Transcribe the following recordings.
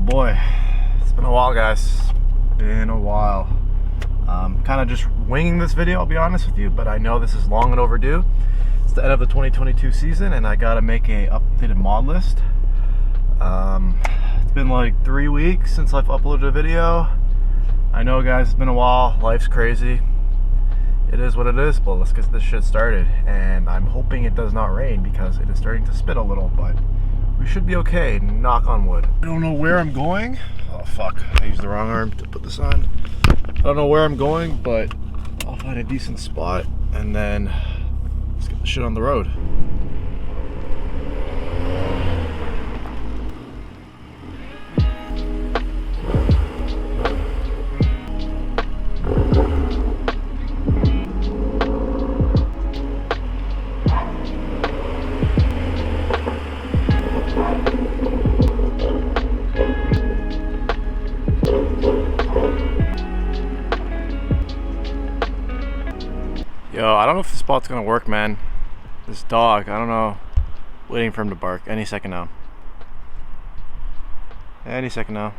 Boy, it's been a while, guys. Been a while. Kind of just winging this video, I'll be honest with you, but I know this is long and overdue. It's the end of the 2022 season, and I gotta make a updated mod list. It's been like 3 weeks since I've uploaded a video. I know, guys, it's been a while. Life's crazy. It is what it is, but let's get this shit started. And I'm hoping it does not rain because it is starting to spit a little, but we should be okay, knock on wood. I don't know where I'm going. Oh fuck, I used the wrong arm to put this on. I don't know where I'm going, but I'll find a decent spot and then let's get the shit on the road. Yo, I don't know if this spot's gonna work, man. This dog, I don't know. Waiting for him to bark any second now. Any second now.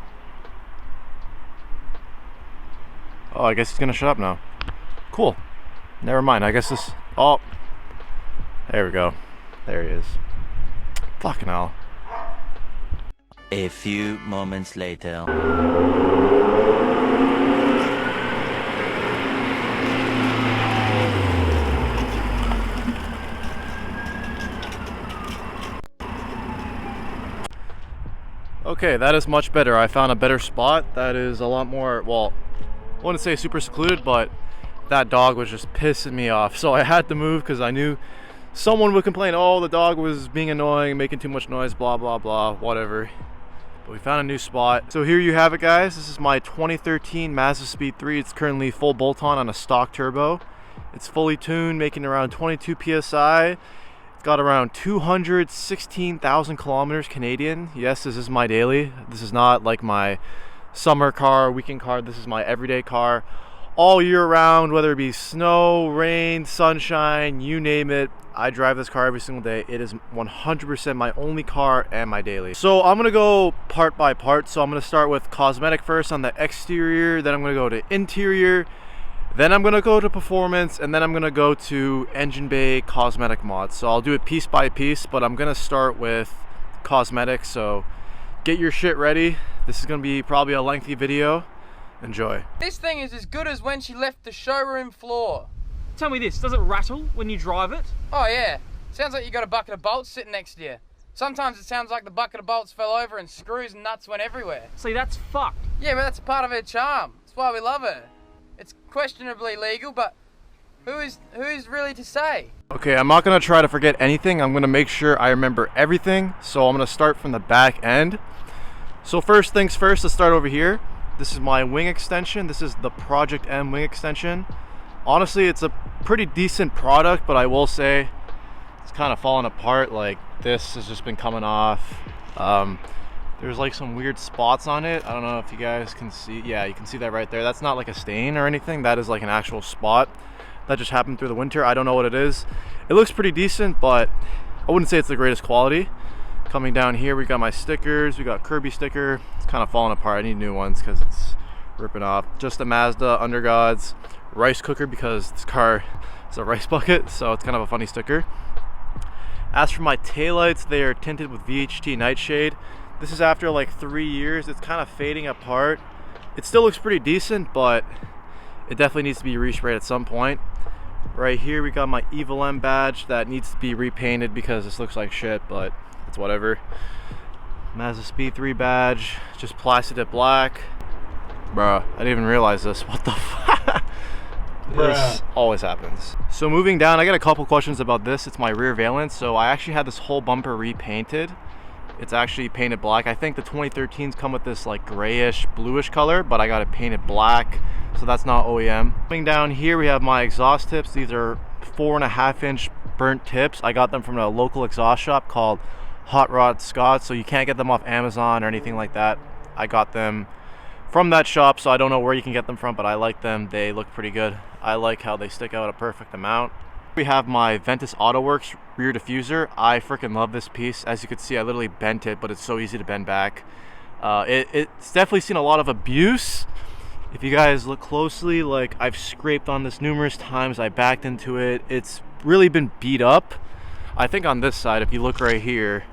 Oh, I guess he's gonna shut up now. Cool. Never mind, I guess this... Oh. There we go. There he is. Fucking hell. A few moments later. Okay, that is much better. I found a better spot that is a lot more, well, I wouldn't say super secluded, but that dog was just pissing me off. So I had to move because I knew someone would complain, oh, the dog was being annoying, making too much noise, blah, blah, blah, whatever. But we found a new spot. So here you have it, guys. This is my 2013 Mazdaspeed 3. It's currently full bolt-on on a stock turbo. It's fully tuned, making around 22 PSI. Got around 216,000 kilometers Canadian. Yes, this is my daily. This is not like my summer car, weekend car. This is my everyday car. All year round, whether it be snow, rain, sunshine, you name it. I drive this car every single day. It is 100% my only car and my daily. So I'm gonna go part by part. So I'm gonna start with cosmetic first on the exterior. Then I'm gonna go to interior. Then I'm gonna go to performance, and then I'm gonna go to engine bay cosmetic mods. So I'll do it piece by piece, but I'm gonna start with cosmetics. So get your shit ready. This is gonna be probably a lengthy video. Enjoy. This thing is as good as when she left the showroom floor. Tell me this, does it rattle when you drive it? Oh yeah, sounds like you got a bucket of bolts sitting next to you. Sometimes it sounds like the bucket of bolts fell over and screws and nuts went everywhere. See, that's fucked. Yeah, but that's part of her charm. That's why we love her. It's questionably legal, but who's really to say? Okay, I'm not gonna try to forget anything. I'm gonna make sure I remember everything. So I'm gonna start from the back end. So first things first, let's start over here. This is my wing extension. This is the Project M wing extension. Honestly, it's a pretty decent product, but I will say it's kind of falling apart. Like, this has just been coming off. There's like some weird spots on it. I don't know if you guys can see. Yeah, you can see that right there. That's not like a stain or anything. That is like an actual spot that just happened through the winter. I don't know what it is. It looks pretty decent, but I wouldn't say it's the greatest quality. Coming down here, we got my stickers. We got Kirby sticker. It's kind of falling apart. I need new ones because it's ripping off. Just a Mazda Undergods rice cooker because this car is a rice bucket, so it's kind of a funny sticker. As for my taillights, they are tinted with VHT nightshade. This is after like 3 years. It's kind of fading apart. It still looks pretty decent, but it definitely needs to be resprayed at some point. Right here we got my Evil M badge that needs to be repainted because this looks like shit, but it's whatever. Mazdaspeed 3 badge, just plastered it black. Bruh, I didn't even realize this. What the fuck? This always happens. So moving down, I got a couple questions about this. It's my rear valence. So I actually had this whole bumper repainted. It's actually painted black. I think the 2013s come with this like grayish, bluish color, but I got it painted black. So that's not OEM. Coming down here, we have my exhaust tips. These are 4.5-inch burnt tips. I got them from a local exhaust shop called Hot Rod Scott. So you can't get them off Amazon or anything like that. I got them from that shop, so I don't know where you can get them from, but I like them. They look pretty good. I like how they stick out a perfect amount. We have my Ventus AutoWorks rear diffuser. I freaking love this piece. As you can see, I literally bent it, but it's so easy to bend back. It's definitely seen a lot of abuse. If you guys look closely, like I've scraped on this numerous times. I backed into it. It's really been beat up. I think on this side, if you look right here,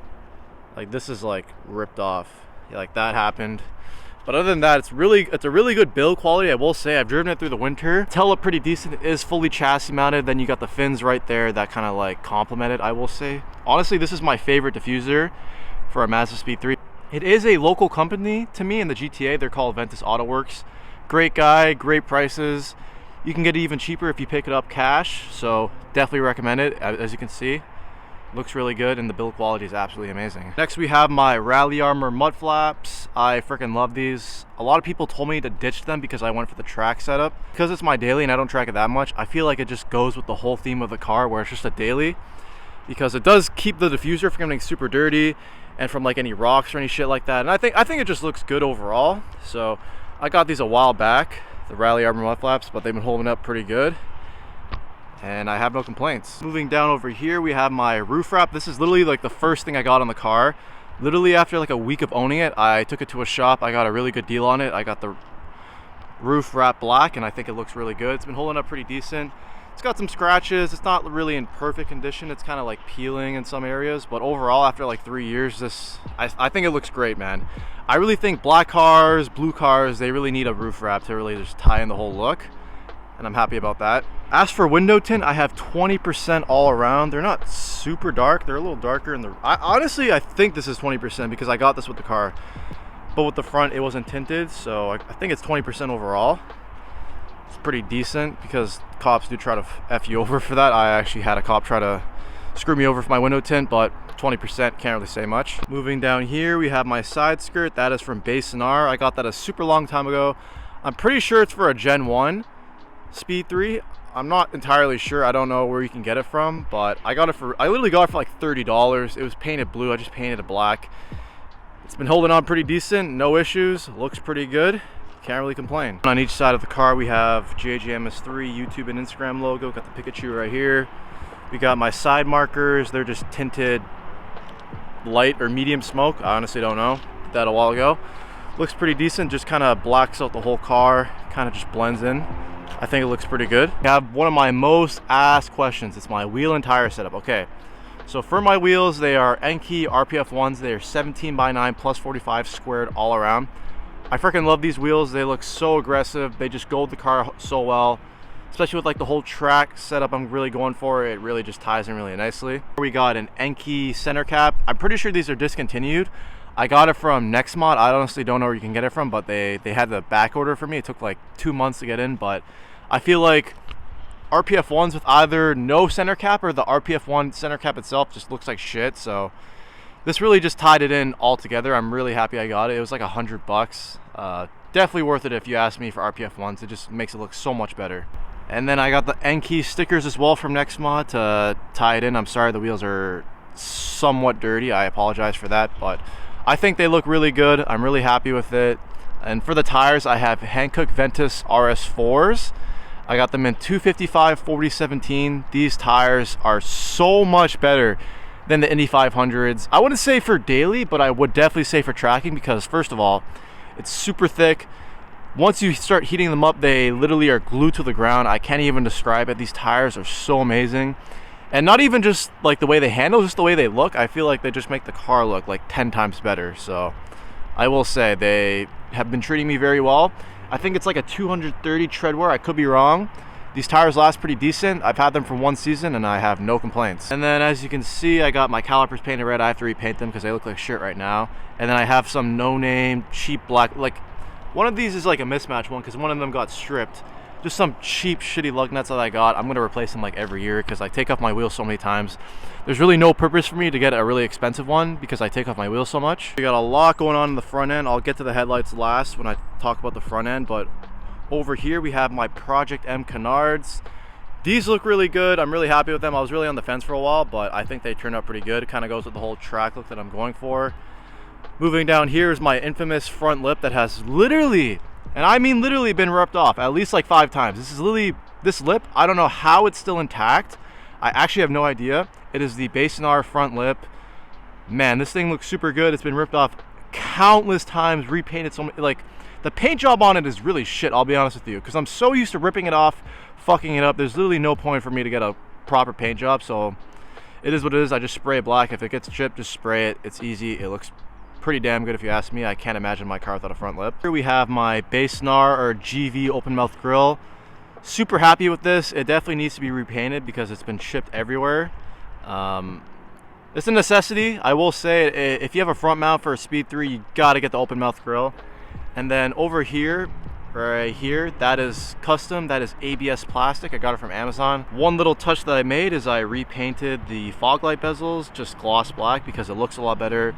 like this is like ripped off. Yeah, like that happened. But other than that, it's a really good build quality. I will say I've driven it through the winter. Tail up pretty decent. It is fully chassis mounted. Then you got the fins right there that kind of like complement it, I will say. Honestly, this is my favorite diffuser for a Mazdaspeed 3. It is a local company to me in the GTA. They're called Ventus AutoWorks. Great guy, great prices. You can get it even cheaper if you pick it up cash. So definitely recommend it. As you can see, looks really good and the build quality is absolutely amazing. Next we have my Rally Armor mud flaps. I freaking love these. A lot of people told me to ditch them because I went for the track setup. Because it's my daily and I don't track it that much, I feel like it just goes with the whole theme of the car where it's just a daily. Because it does keep the diffuser from getting super dirty and from like any rocks or any shit like that. And I think it just looks good overall. So I got these a while back, the Rally Armor mud flaps, but they've been holding up pretty good. And I have no complaints. Moving down over here, we have my roof wrap. This is literally like the first thing I got on the car. Literally after like a week of owning it, I took it to a shop. I got a really good deal on it. I got the roof wrap black and I think it looks really good. It's been holding up pretty decent. It's got some scratches. It's not really in perfect condition. It's kind of like peeling in some areas, but overall after like 3 years, I think it looks great, man. I really think black cars, blue cars, they really need a roof wrap to really just tie in the whole look. And I'm happy about that. As for window tint, I have 20% all around. They're not super dark. They're a little darker in the... honestly, I think this is 20% because I got this with the car. But with the front, it wasn't tinted, so I think it's 20% overall. It's pretty decent because cops do try to F you over for that. I actually had a cop try to screw me over for my window tint, but 20% can't really say much. Moving down here, we have my side skirt. That is from Basin R. I got that a super long time ago. I'm pretty sure it's for a Gen 1 Speed 3. I'm not entirely sure. I don't know where you can get it from, but I literally got it for like $30. It was painted blue. I just painted it black. It's been holding on pretty decent. No issues. Looks pretty good. Can't really complain. On each side of the car, we have JJMS3 YouTube and Instagram logo. Got the Pikachu right here. We got my side markers. They're just tinted light or medium smoke. I honestly don't know. Did that a while ago. Looks pretty decent. Just kind of blacks out the whole car. Kind of just blends in. I think it looks pretty good. I have one of my most asked questions. It's my wheel and tire setup. Okay, so for my wheels, they are Enkei RPF ones. They are 17x9 plus 45 squared all around. I freaking love these wheels. They look so aggressive. They just go with the car so well, especially with like the whole track setup I'm really going for. It really just ties in really nicely. We got an Enkei center cap. I'm pretty sure these are discontinued. I got it from Nextmod. I honestly don't know where you can get it from, but they had the back order for me. It took like 2 months to get in, but I feel like RPF ones with either no center cap or the RPF one center cap itself just looks like shit. So this really just tied it in all together. I'm really happy I got it. It was like $100. Definitely worth it if you ask me for RPF ones. It just makes it look so much better. And then I got the Enkei stickers as well from Nextmod to tie it in. I'm sorry the wheels are somewhat dirty. I apologize for that, but I think they look really good. I'm really happy with it. And for the tires, I have Hankook Ventus RS4s. I got them in 255 4017. These tires are so much better than the Indy 500s. I wouldn't say for daily, but I would definitely say for tracking because first of all, it's super thick. Once you start heating them up, they literally are glued to the ground. I can't even describe it. These tires are so amazing. And not even just like the way they handle, just the way they look. I feel like they just make the car look like 10 times better. So I will say they have been treating me very well. I think it's like a 230 tread wear. I could be wrong. These tires last pretty decent. I've had them for 1 season and I have no complaints. And then as you can see, I got my calipers painted red. I have to repaint them because they look like shit right now. And then I have some no-name cheap black, like one of these is like a mismatch one because one of them got stripped. Just some cheap shitty lug nuts that I got. I'm gonna replace them like every year because I take off my wheels so many times. There's really no purpose for me to get a really expensive one because I take off my wheels so much. We got a lot going on in the front end. I'll get to the headlights last when I talk about the front end, but over here we have my Project M canards. These look really good. I'm really happy with them. I was really on the fence for a while, but I think they turned out pretty good. It kind of goes with the whole track look that I'm going for. Moving down here is my infamous front lip that has literally, and I mean literally, been ripped off at least like 5 times. This is literally, this lip, I don't know how it's still intact. I actually have no idea. It is the Basenar front lip. Man, this thing looks super good. It's been ripped off countless times, repainted so many, like the paint job on it is really shit, I'll be honest with you, because I'm so used to ripping it off, fucking it up. There's literally no point for me to get a proper paint job, so it is what it is. I just spray it black. If it gets chipped, just spray it. It's easy. It looks pretty damn good if you ask me. I can't imagine my car without a front lip. Here we have my Basenar or GV open mouth grille. Super happy with this. It definitely needs to be repainted because it's been shipped everywhere. It's a necessity. I will say, if you have a front mount for a Speed 3, you gotta get the open mouth grille. And then over here, right here, that is custom. That is ABS plastic. I got it from Amazon. One little touch that I made is I repainted the fog light bezels just gloss black because it looks a lot better.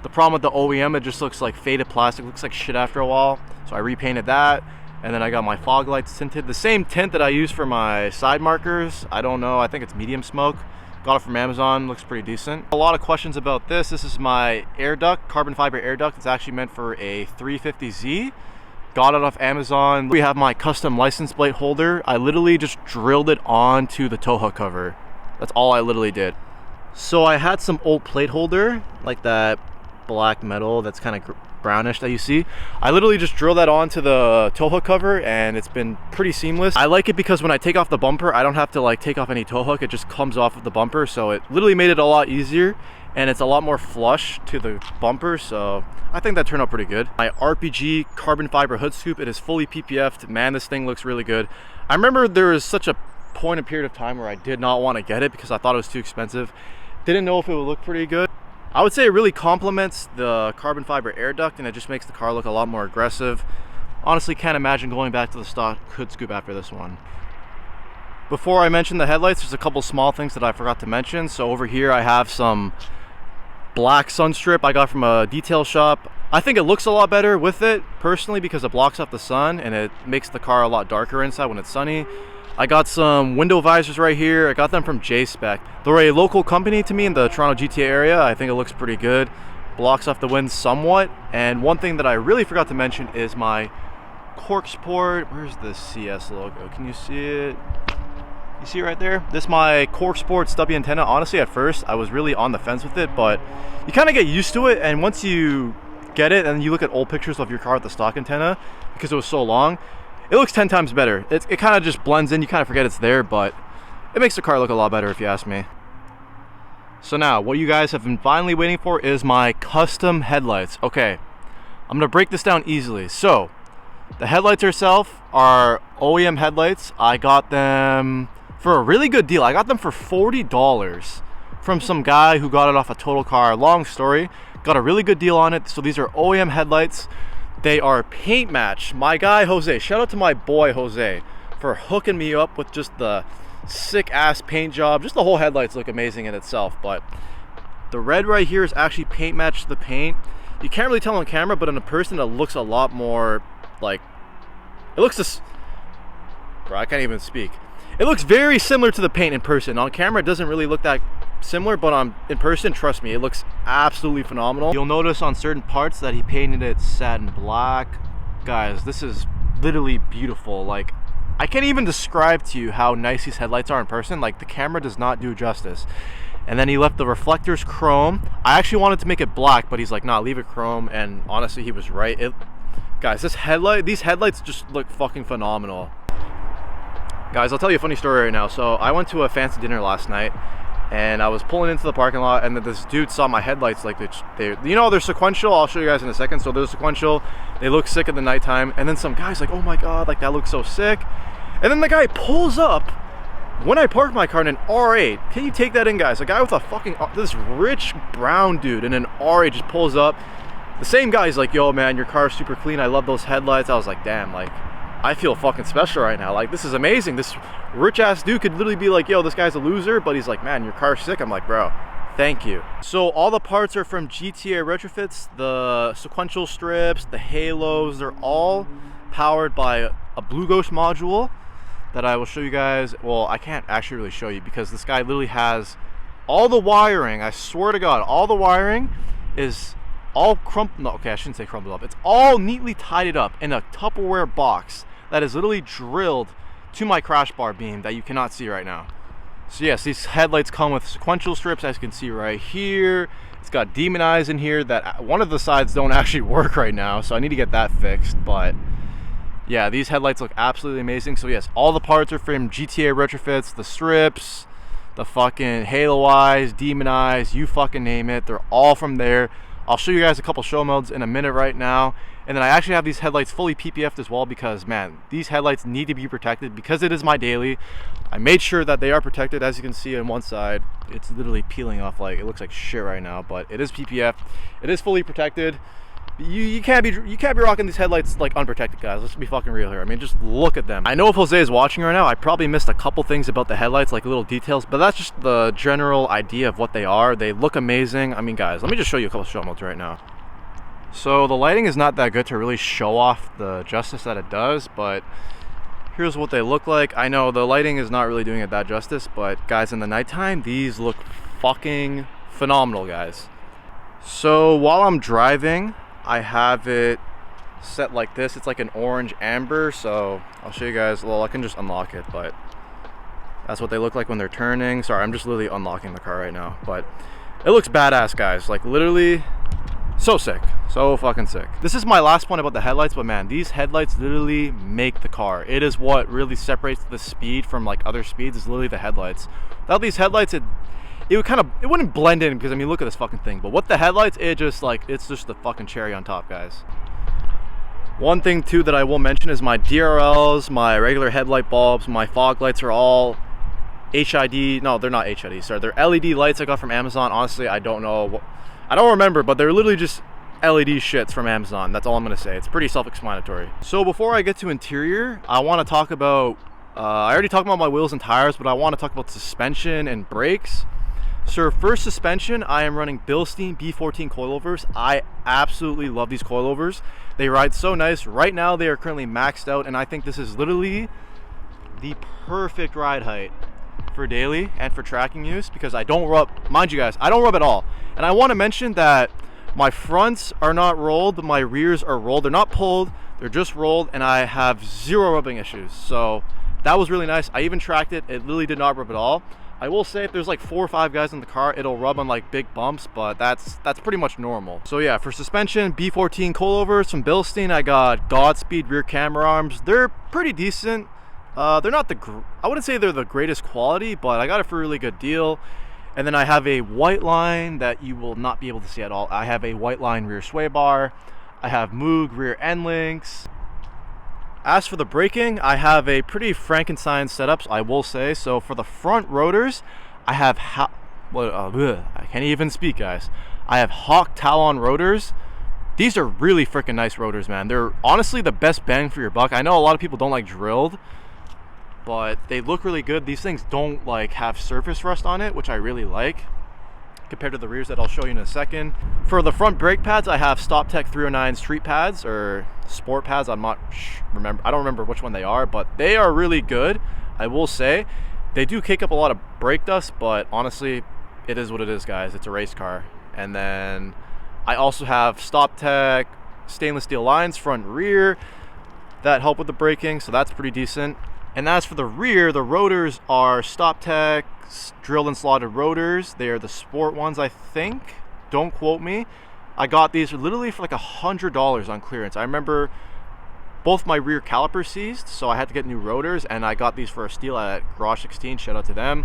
The problem with the OEM, it just looks like faded plastic. It looks like shit after a while. So I repainted that. And then I got my fog lights tinted. The same tint that I use for my side markers. I don't know, I think it's medium smoke. Got it from Amazon, looks pretty decent. A lot of questions about this. This is my air duct, carbon fiber air duct. It's actually meant for a 350Z. Got it off Amazon. We have my custom license plate holder. I literally just drilled it onto the tow hook cover. That's all I literally did. So I had some old plate holder, like that black metal that's kind of brownish that you see. I literally just drilled that onto the tow hook cover and it's been pretty seamless. I like it because when I take off the bumper, I don't have to like take off any tow hook. It just comes off of the bumper, so it literally made it a lot easier and it's a lot more flush to the bumper, so I think that turned out pretty good. My RPG carbon fiber hood scoop, it is fully PPF'd. Man, this thing looks really good. I remember there was such a point in period of time where I did not want to get it because I thought it was too expensive. Didn't know if it would look pretty good. I would say it really complements the carbon fiber air duct and it just makes the car look a lot more aggressive. Honestly, can't imagine going back to the stock hood scoop after this one. Before I mention the headlights, there's a couple small things that I forgot to mention. So over here I have some black sun strip I got from a detail shop. I think it looks a lot better with it personally because it blocks off the sun and it makes the car a lot darker inside when it's sunny. I got some window visors right here. I got them from J-Spec. They're a local company to me in the Toronto GTA area. I think it looks pretty good. Blocks off the wind somewhat. And one thing that I really forgot to mention is my cork sport. Where's the CS logo? Can you see it? You see it right there? This is my cork sport stubby antenna. Honestly, at first, I was really on the fence with it, but you kind of get used to it. And once you get it and you look at old pictures of your car with the stock antenna, because it was so long, it looks 10 times better. It kind of just blends in. You kind of forget it's there, but it makes the car look a lot better if you ask me. So now, what you guys have been finally waiting for is my custom headlights. Okay, I'm gonna break this down easily. So, the headlights herself are OEM headlights. I got them for a really good deal. I got them for $40 from some guy who got it off a Total Car. Long story. Got a really good deal on it. So these are OEM headlights. They are paint match. My guy Jose, shout out to my boy Jose for hooking me up with just the sick ass paint job. Just the whole headlights look amazing in itself, but the red right here is actually paint matched to the paint. You can't really tell on camera, but in a person it looks a lot more like, it looks this, bro, I can't even speak. It looks very similar to the paint in person. On camera it doesn't really look that similar, but in person, trust me, it looks absolutely phenomenal. You'll notice on certain parts that he painted it satin black. Guys, this is literally beautiful. Like, I can't even describe to you how nice these headlights are in person. Like, the camera does not do justice. And then he left the reflectors chrome. I actually wanted to make it black, but he's like, nah, leave it chrome. And honestly, he was right. Guys, these headlights just look fucking phenomenal. Guys, I'll tell you a funny story right now. So I went to a fancy dinner last night and I was pulling into the parking lot and then this dude saw my headlights. Like they you know, they're sequential. I'll show you guys in a second. So they're sequential. They look sick at the nighttime. And then some guy's like, oh my God, like that looks so sick. And then the guy pulls up when I parked my car in an R8. Can you take that in, guys? A guy with a fucking, this rich brown dude in an R8 just pulls up. The same guy's like, yo man, your car's super clean, I love those headlights. I was like, damn, like, I feel fucking special right now. Like, this is amazing. This rich ass dude could literally be like, yo, this guy's a loser, but he's like, man, your car's sick. I'm like, bro, thank you. So all the parts are from GTA retrofits. The sequential strips, the halos, they're all powered by a Blue Ghost module that I will show you guys. Well, I can't actually really show you because this guy literally has all the wiring. I swear to God, all the wiring is all crumpled. No, okay, I shouldn't say crumpled up. It's all neatly tied up in a Tupperware box that is literally drilled to my crash bar beam that you cannot see right now. So yes, these headlights come with sequential strips, as you can see right here. It's got demon eyes in here that one of the sides don't actually work right now, so I need to get that fixed. But yeah, these headlights look absolutely amazing. So yes, all the parts are from GTA retrofits, the strips, the fucking halo eyes, demon eyes, you fucking name it. They're all from there. I'll show you guys a couple show modes in a minute right now. And then I actually have these headlights fully PPF'd as well because, man, these headlights need to be protected because it is my daily. I made sure that they are protected. As you can see on one side, it's literally peeling off, like, it looks like shit right now, but it is PPF. It is fully protected. You can't be rocking these headlights like unprotected, guys. Let's be fucking real here. I mean, just look at them. I know if Jose is watching right now, I probably missed a couple things about the headlights, like little details, but that's just the general idea of what they are. They look amazing. I mean, guys, let me just show you a couple show modes right now. So the lighting is not that good to really show off the justice that it does, but here's what they look like. I know the lighting is not really doing it that justice, but guys, in the nighttime, these look fucking phenomenal, guys. So while I'm driving, I have it set like this. It's like an orange amber, so I'll show you guys. Well, I can just unlock it, but that's what they look like when they're turning. Sorry, I'm just literally unlocking the car right now, but it looks badass, guys. Like, literally so sick, so fucking sick. This is my last point about the headlights, but man, these headlights literally make the car. It is what really separates the speed from like other speeds, is literally the headlights. Without these headlights, it wouldn't blend in, because I mean, look at this fucking thing. But with the headlights, it just like, it's just the fucking cherry on top, guys. One thing too that I will mention is my DRLs, my regular headlight bulbs, my fog lights are all HID. No, they're not HID, sorry, they're LED lights I got from Amazon. Honestly, I don't know, I don't remember, but they're literally just LED shits from Amazon. That's all I'm gonna say. It's pretty self-explanatory. So before I get to interior, I want to talk about I already talked about my wheels and tires, but I want to talk about suspension and brakes. So for suspension, I am running Bilstein B14 coilovers. I absolutely love these coilovers. They ride so nice. Right now they are currently maxed out, and I think this is literally the perfect ride height for daily and for tracking use, because I don't rub, mind you guys, I don't rub at all. And I want to mention that my fronts are not rolled, but my rears are rolled. They're not pulled, they're just rolled, and I have zero rubbing issues. So that was really nice. I even tracked it. It literally did not rub at all. I will say if there's like 4 or 5 guys in the car, it'll rub on like big bumps, but that's pretty much normal. So yeah, for suspension, B14 coilovers from Bilstein. I got Godspeed rear camber arms. They're pretty decent. They're not I wouldn't say they're the greatest quality, but I got it for a really good deal. And then I have a white line that you will not be able to see at all. I have a white line rear sway bar. I have Moog rear end links. As for the braking, I have a pretty Frankenstein setup, I will say. So for the front rotors, I have I can't even speak, guys. I have Hawk Talon rotors. These are really freaking nice rotors, man. They're honestly the best bang for your buck. I know a lot of people don't like drilled, but they look really good. These things don't like have surface rust on it, which I really like, compared to the rears that I'll show you in a second. For the front brake pads, I have StopTech 309 street pads or sport pads. I don't remember which one they are, but they are really good. I will say they do kick up a lot of brake dust, but honestly, it is what it is, guys. It's a race car. And then I also have StopTech stainless steel lines front and rear that help with the braking, so that's pretty decent. And as for the rear, the rotors are StopTech drilled and slotted rotors. They are the sport ones, I think. Don't quote me. I got these literally for like $100 on clearance. I remember both my rear calipers seized, so I had to get new rotors, and I got these for a steal at Garage 16. Shout out to them.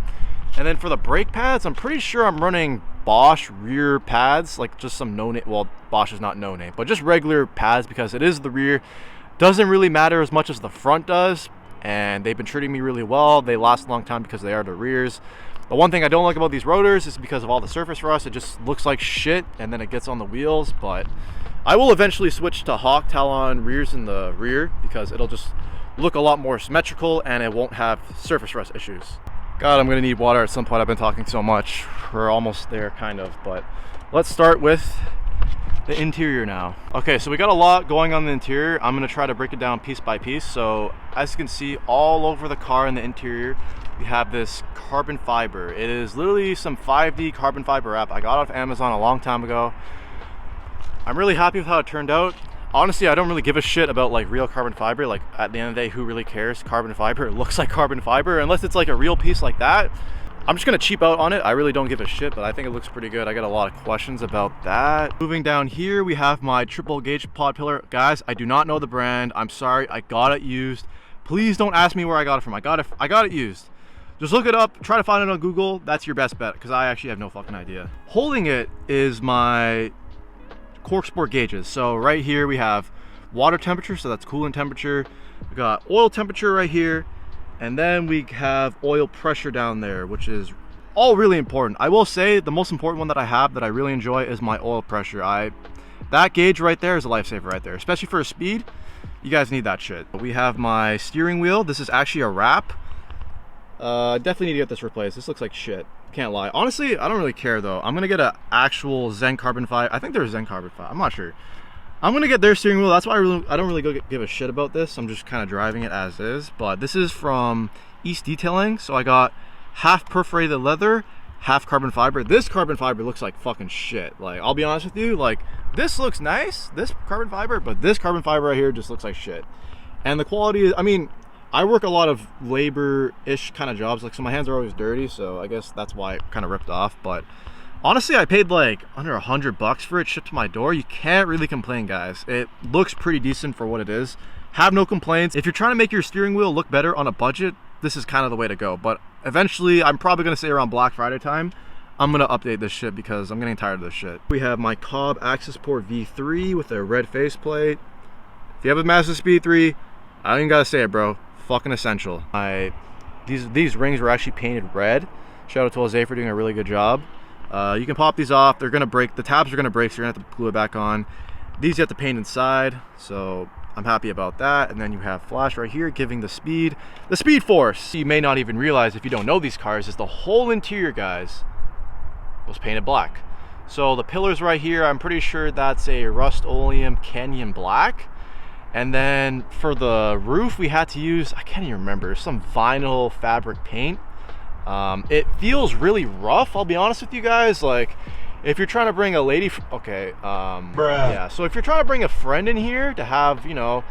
And then for the brake pads, I'm pretty sure I'm running Bosch rear pads, like just some no-name. Well, Bosch is not no-name, but just regular pads, because it is the rear. Doesn't really matter as much as the front does. and they've been treating me really well. They last a long time because they are the rears. The one thing I don't like about these rotors is because of all the surface rust. It just looks like shit, and then it gets on the wheels. But I will eventually switch to Hawk Talon rears in the rear because it'll just look a lot more symmetrical and it won't have surface rust issues. God, I'm gonna need water at some point. I've been talking so much. We're almost there, kind of, but let's start with the interior now. Okay, so we got a lot going on in the interior. I'm gonna try to break it down piece by piece. So as you can see, all over the car in the interior, we have this carbon fiber. It is literally some 5D carbon fiber wrap. I got it off Amazon a long time ago. I'm really happy with how it turned out. Honestly, I don't really give a shit about like real carbon fiber. Like at the end of the day, who really cares? Carbon fiber, it looks like carbon fiber. Unless it's like a real piece like that, I'm just gonna cheap out on it. I really don't give a shit, but I think it looks pretty good. I got a lot of questions about that. Moving down here, we have my triple gauge pod pillar. Guys, I do not know the brand. I'm sorry, I got it used. Please don't ask me where I got it from. I got it used. Just look it up, try to find it on Google. That's your best bet, because I actually have no fucking idea. Holding it is my cork sport gauges. So right here we have water temperature, so that's coolant temperature. We got oil temperature right here, and then we have oil pressure down there, which is all really important. I will say the most important one that I have that I really enjoy is my oil pressure. That gauge right there is a lifesaver right there, especially for a speed. You guys need that shit. We have my steering wheel. This is actually a wrap. Definitely need to get this replaced. This looks like shit. Can't lie. Honestly, I don't really care though. I'm gonna get an actual Zen carbon fiber. I think there's Zen carbon fiber. I'm not sure. I'm gonna get their steering wheel. That's why I don't really give a shit about this. I'm just kind of driving it as is. But this is from East Detailing. So I got half perforated leather, half carbon fiber. This carbon fiber looks like fucking shit. Like, I'll be honest with you. Like, this looks nice, this carbon fiber, but this carbon fiber right here just looks like shit. And the quality is, I mean, I work a lot of labor-ish kind of jobs, like, so my hands are always dirty, so I guess that's why it kind of ripped off. But honestly, I paid like under $100 for it shipped to my door. You can't really complain, guys. It looks pretty decent for what it is. Have no complaints. If you're trying to make your steering wheel look better on a budget, this is kind of the way to go. But eventually, I'm probably gonna say around Black Friday time, I'm gonna update this shit because I'm getting tired of this shit. We have my Cobb Access Port V3 with a red faceplate. If you have a Mazdaspeed 3, I don't even gotta say it, bro. Fucking essential. These rings were actually painted red. Shout out to Jose for doing a really good job. You can pop these off. They're gonna break. The tabs are gonna break, so you're gonna have to glue it back on. These you have to paint inside, so I'm happy about that. And then you have flash right here giving the speed force. You may not even realize if you don't know these cars is the whole interior, guys, was painted black. So the pillars right here, I'm pretty sure that's a Rust-Oleum Canyon Black. And then for the roof, we had to use, I can't even remember, some vinyl fabric paint. It feels really rough, I'll be honest with you guys. Like, if you're trying to bring a lady, yeah, so if you're trying to bring a friend in here to have, you know,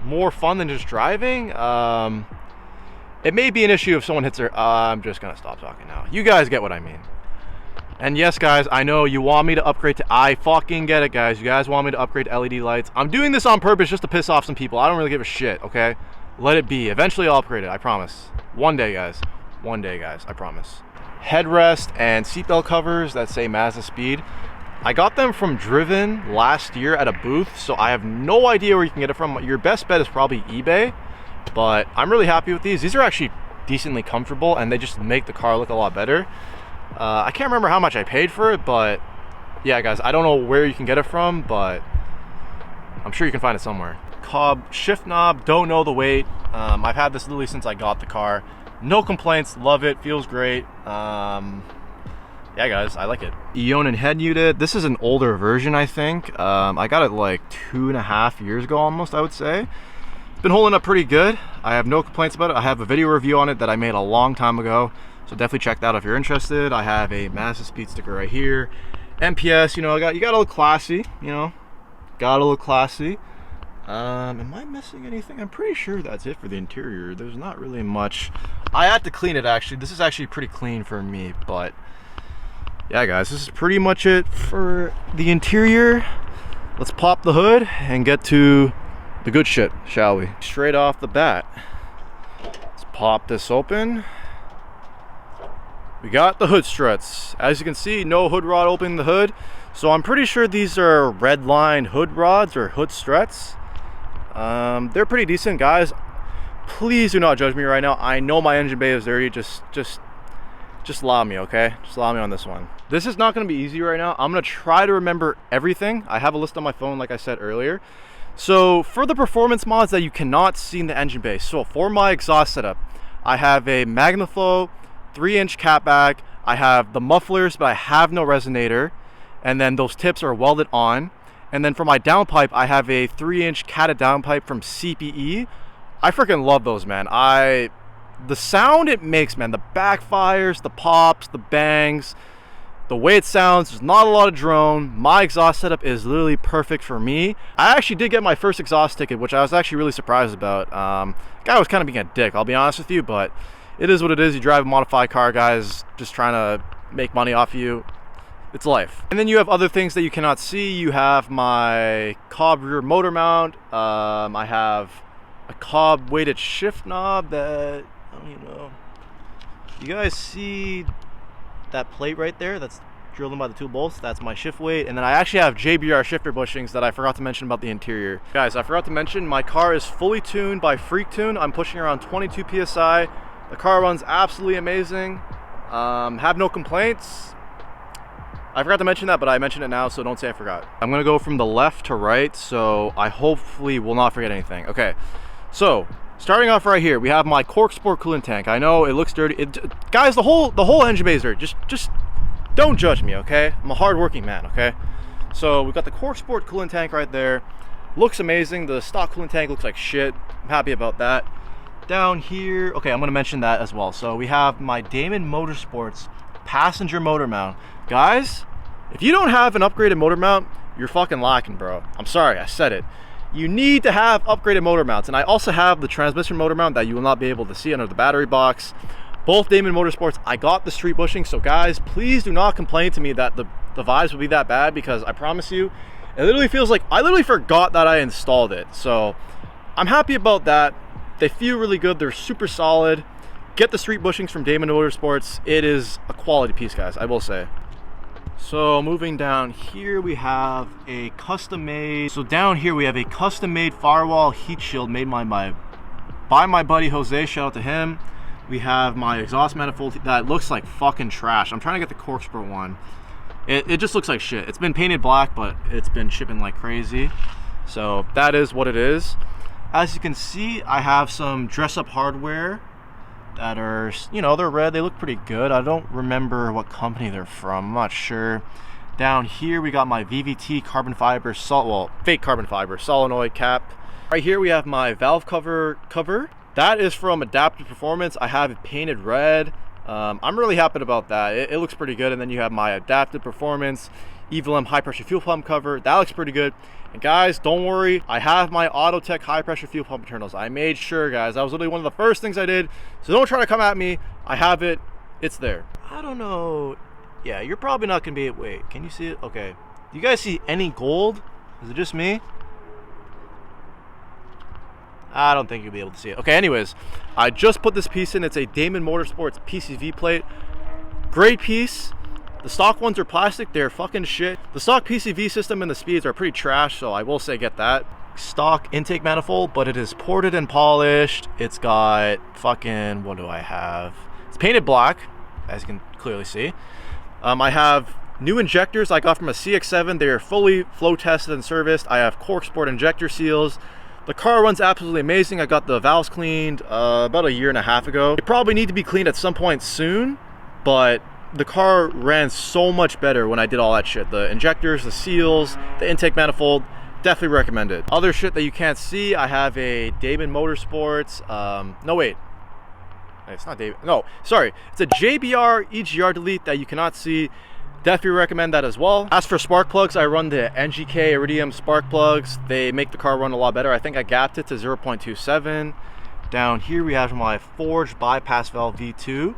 more fun than just driving, it may be an issue if someone hits her. I'm just gonna stop talking now. You guys get what I mean. And yes, guys, I know you want me to upgrade to, I fucking get it, guys. You guys want me to upgrade to LED lights. I'm doing this on purpose just to piss off some people. I don't really give a shit, okay? Let it be. Eventually I'll upgrade it, I promise. One day, guys. One day, guys, I promise. Headrest and seatbelt covers that say Mazdaspeed. I got them from Driven last year at a booth, so I have no idea where you can get it from. Your best bet is probably eBay, but I'm really happy with these. These are actually decently comfortable, and they just make the car look a lot better. I can't remember how much I paid for it, but yeah, guys, I don't know where you can get it from, but I'm sure you can find it somewhere. Cobb shift knob, don't know the weight. I've had this literally since I got the car. No complaints, love it, feels great. Yeah, guys, I like it. Ionin head unit. This is an older version, I think. I got it like 2.5 years ago almost, I would say. It's been holding up pretty good. I have no complaints about it. I have a video review on it that I made a long time ago, so definitely check that out if you're interested. I have a Mazdaspeed sticker right here. MPS, you know, you gotta look classy, you know. Gotta look classy. Am I missing anything? I'm pretty sure that's it for the interior. There's not really much. I had to clean it, actually. This is actually pretty clean for me, but yeah, guys, this is pretty much it for the interior. Let's pop the hood and get to the good shit, shall we? Straight off the bat, let's pop this open. We got the hood struts. As you can see, no hood rod opening the hood. So I'm pretty sure these are red line hood rods or hood struts. They're pretty decent, guys. please do not judge me right now. I know my engine bay is dirty. Just allow me, okay? Just allow me on this one. This is not gonna be easy right now. I'm gonna try to remember everything. I have a list on my phone, like I said earlier. So for the performance mods that you cannot see in the engine bay, so for my exhaust setup, I have a Magnaflow 3-inch catback. I have the mufflers, but I have no resonator. And then those tips are welded on. And then for my downpipe, I have a 3-inch catted downpipe from CPE. I freaking love those, man. The sound it makes, man, the backfires, the pops, the bangs, the way it sounds, there's not a lot of drone. My exhaust setup is literally perfect for me. I actually did get my first exhaust ticket, which I was actually really surprised about. Guy was kind of being a dick, I'll be honest with you, but it is what it is. You drive a modified car, guys, just trying to make money off you. It's life. And then you have other things that you cannot see. You have my Cobb rear motor mount. I have a Cobb weighted shift knob that, I don't even know. You guys see that plate right there that's drilled in by the 2 bolts? That's my shift weight. And then I actually have JBR shifter bushings that I forgot to mention about the interior. Guys, I forgot to mention my car is fully tuned by Freak Tune. I'm pushing around 22 PSI. The car runs absolutely amazing. Have no complaints. I forgot to mention that, but I mentioned it now, so don't say I forgot. I'm gonna go from the left to right, so I hopefully will not forget anything. Okay, so starting off right here, we have my Cork Sport coolant tank. I know it looks dirty. Guys, the whole engine bay is dirty. Just don't judge me, okay? I'm a hardworking man, okay? So we've got the Cork Sport coolant tank right there. Looks amazing. The stock coolant tank looks like shit. I'm happy about that. Down here, okay, I'm gonna mention that as well. So we have my Damon Motorsports passenger motor mount. Guys, if you don't have an upgraded motor mount, you're fucking lacking, bro. I'm sorry, I said it. You need to have upgraded motor mounts. And I also have the transmission motor mount that you will not be able to see under the battery box. Both Damon Motorsports, I got the street bushing. So guys, please do not complain to me that the vibes will be that bad, because I promise you, it literally feels like I literally forgot that I installed it. So I'm happy about that. They feel really good. They're super solid. Get the street bushings from Damon Motorsports. It is a quality piece, guys, I will say. So moving down here, we have a custom-made. So down here we have a custom-made firewall heat shield made by my buddy Jose. Shout out to him. We have my exhaust manifold that looks like fucking trash. I'm trying to get the Cork Sport one. It just looks like shit. It's been painted black, but it's been shipping like crazy. So that is what it is. As you can see, I have some dress-up hardware that are, you know, they're red. They look pretty good. I don't remember what company they're from. I'm not sure. Down here, we got my VVT carbon fiber, fake carbon fiber solenoid cap. Right here, we have my valve cover. That is from Adaptive Performance. I have it painted red. I'm really happy about that. It looks pretty good. And then you have my Adaptive Performance Evil M high pressure fuel pump cover. That looks pretty good. And guys, don't worry, I have my Autotech high pressure fuel pump internals. I made sure, guys, that was literally one of the first things I did. So don't try to come at me. I have it. It's there. I don't know. Yeah, you're probably not gonna be. Wait, can you see it? Okay. Do you guys see any gold? Is it just me? I don't think you'll be able to see it. Okay, anyways, I just put this piece in. It's a Damon Motorsports PCV plate. Great piece. The stock ones are plastic. They're fucking shit. The stock PCV system and the speeds are pretty trash, so I will say get that. Stock intake manifold, but it is ported and polished. It's got fucking, what do I have? It's painted black, as you can clearly see. I have new injectors I got from a CX-7. They are fully flow tested and serviced. I have Cork Sport injector seals. The car runs absolutely amazing. I got the valves cleaned about a year and a half ago. They probably need to be cleaned at some point soon, but the car ran so much better when I did all that shit. The injectors, the seals, the intake manifold, definitely recommend it. Other shit that you can't see, I have a Damon Motorsports, no wait, it's not Damon, no, sorry. It's a JBR EGR delete that you cannot see. Definitely recommend that as well. As for spark plugs, I run the NGK Iridium spark plugs. They make the car run a lot better. I think I gapped it to 0.27. Down here we have my forged bypass valve V2.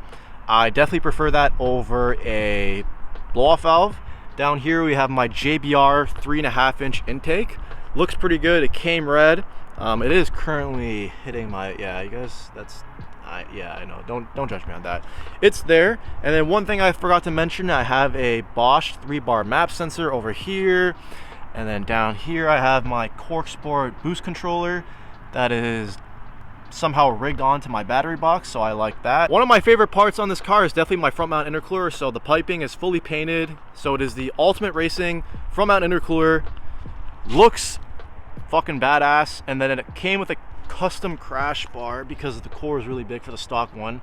I definitely prefer that over a blow-off valve. Down here we have my JBR 3.5-inch intake. Looks pretty good. It came red. It is currently hitting my, yeah, you guys, that's, yeah, I know. Don't judge me on that. It's there. And then one thing I forgot to mention, I have a Bosch 3-bar map sensor over here. And then down here I have my Cork Sport boost controller. That is somehow rigged onto my battery box, so I like that. One of my favorite parts on this car is definitely my front mount intercooler. So the piping is fully painted, so it is the ultimate racing front mount intercooler. Looks fucking badass. And then it came with a custom crash bar because the core is really big for the stock one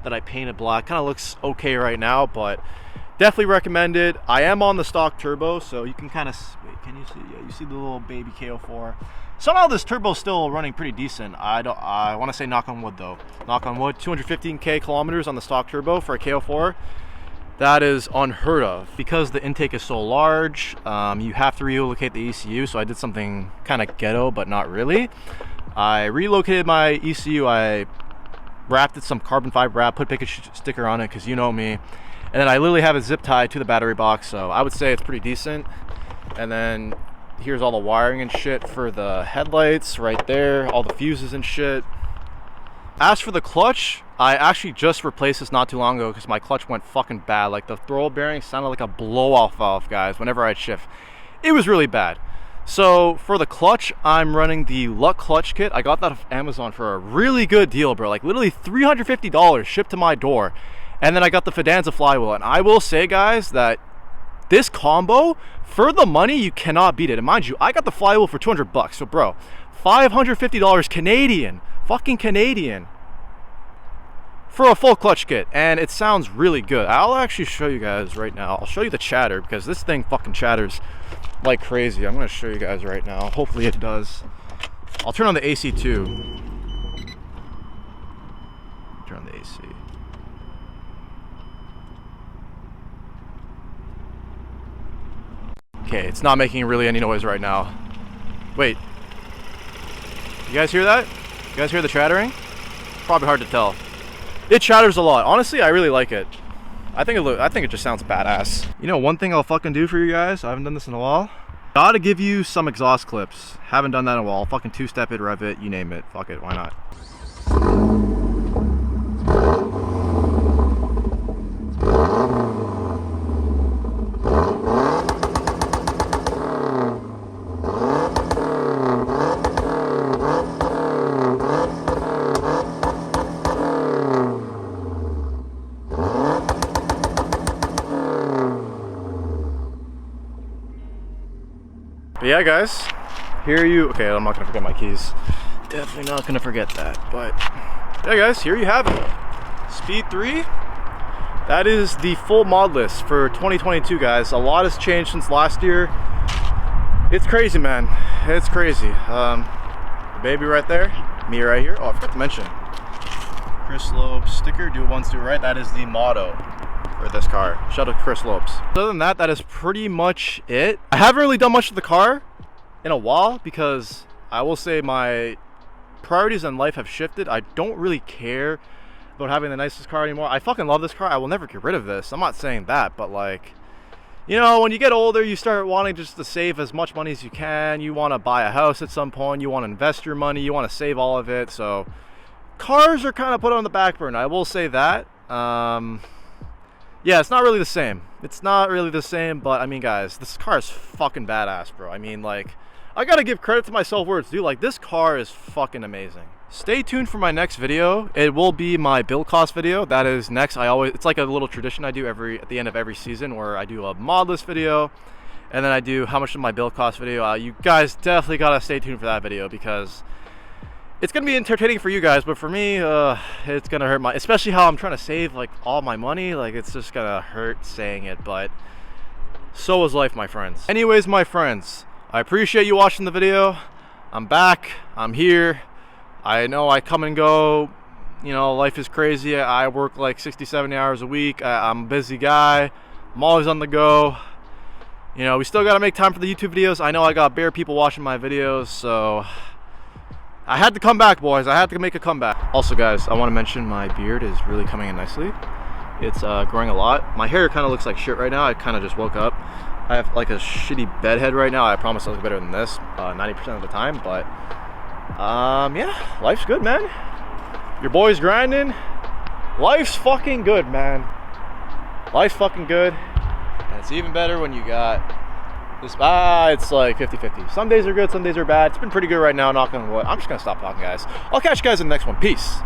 that I painted black. Kind of looks okay right now, but definitely recommend it. I am on the stock turbo, so you can kind of, wait, can you see? Yeah, you see the little baby KO4. Somehow this turbo is still running pretty decent. I want to say knock on wood though. Knock on wood, 215K kilometers on the stock turbo for a KO4. That is unheard of. Because the intake is so large, you have to relocate the ECU, so I did something kind of ghetto, but not really. I relocated my ECU, I wrapped it some carbon fiber wrap, put a picket sticker on it, because you know me. And then I literally have a zip tie to the battery box, so I would say it's pretty decent. And then here's all the wiring and shit for the headlights right there, all the fuses and shit. As for the clutch, I actually just replaced this not too long ago because my clutch went fucking bad. Like the throw bearing sounded like a blow-off valve, guys, whenever I'd shift. It was really bad. So for the clutch, I'm running the Luck clutch kit. I got that off Amazon for a really good deal, bro. Like literally $350 shipped to my door. And then I got the Fidanza flywheel. And I will say, guys, that this combo, for the money, you cannot beat it. And mind you, I got the flywheel for 200 bucks. So bro, $550 Canadian, fucking Canadian, for a full clutch kit. And it sounds really good. I'll actually show you guys right now. I'll show you the chatter because this thing fucking chatters like crazy. I'm gonna show you guys right now. Hopefully it does. I'll turn on the AC too. Turn on the AC. Okay, it's not making really any noise right now. Wait. You guys hear that? You guys hear the chattering? Probably hard to tell. It chatters a lot. Honestly, I really like it. I think it just sounds badass. You know, one thing I'll fucking do for you guys, I haven't done this in a while. Gotta give you some exhaust clips. Haven't done that in a while. Fucking two-step it, rev it, you name it. Fuck it, why not? But yeah, guys, here you, okay, I'm not gonna forget my keys. Definitely not gonna forget that, but yeah, guys, here you have it. Speed 3, that is the full mod list for 2022, guys. A lot has changed since last year. It's crazy, man, it's crazy. The baby right there, me right here. Oh, I forgot to mention, Chris Lopes sticker, do it once, do it right. That is the motto for this car. Shout out to Chris Lopes. Other than that, that is pretty much it. I haven't really done much to the car in a while because I will say my priorities in life have shifted. I don't really care about having the nicest car anymore. I fucking love this car. I will never get rid of this. I'm not saying that, but like, you know, when you get older, you start wanting just to save as much money as you can. You want to buy a house at some point. You want to invest your money. You want to save all of it. So cars are kind of put on the back burner. I will say that. Yeah, it's not really the same. It's not really the same, but I mean, guys, this car is fucking badass, bro. I mean, like, I gotta give credit to myself where it's due. Like, this car is fucking amazing. Stay tuned for my next video. It will be my build cost video. That is next. It's like a little tradition I do at the end of every season where I do a mod list video and then I do how much of my build cost video. You guys definitely gotta stay tuned for that video because it's gonna be entertaining for you guys, but for me, it's gonna hurt especially how I'm trying to save like all my money. Like, it's just gonna hurt saying it, but so is life, my friends. Anyways, my friends, I appreciate you watching the video. I'm back, I'm here. I know I come and go, you know, life is crazy. I work like 60, 70 hours a week. I'm a busy guy. I'm always on the go. You know, we still gotta make time for the YouTube videos. I know I got bare people watching my videos, so I had to come back, boys. I had to make a comeback. Also, guys, I want to mention my beard is really coming in nicely. It's growing a lot. My hair kind of looks like shit right now. I kind of just woke up. I have like a shitty bed head right now. I promise I look better than this 90% of the time, but yeah, life's good, man. Your boy's grinding. Life's fucking good, man. Life's fucking good. And it's even better when you got It's like 50-50. Some days are good, some days are bad. It's been pretty good right now, knock on wood. I'm just gonna stop talking, guys. I'll catch you guys in the next one. Peace.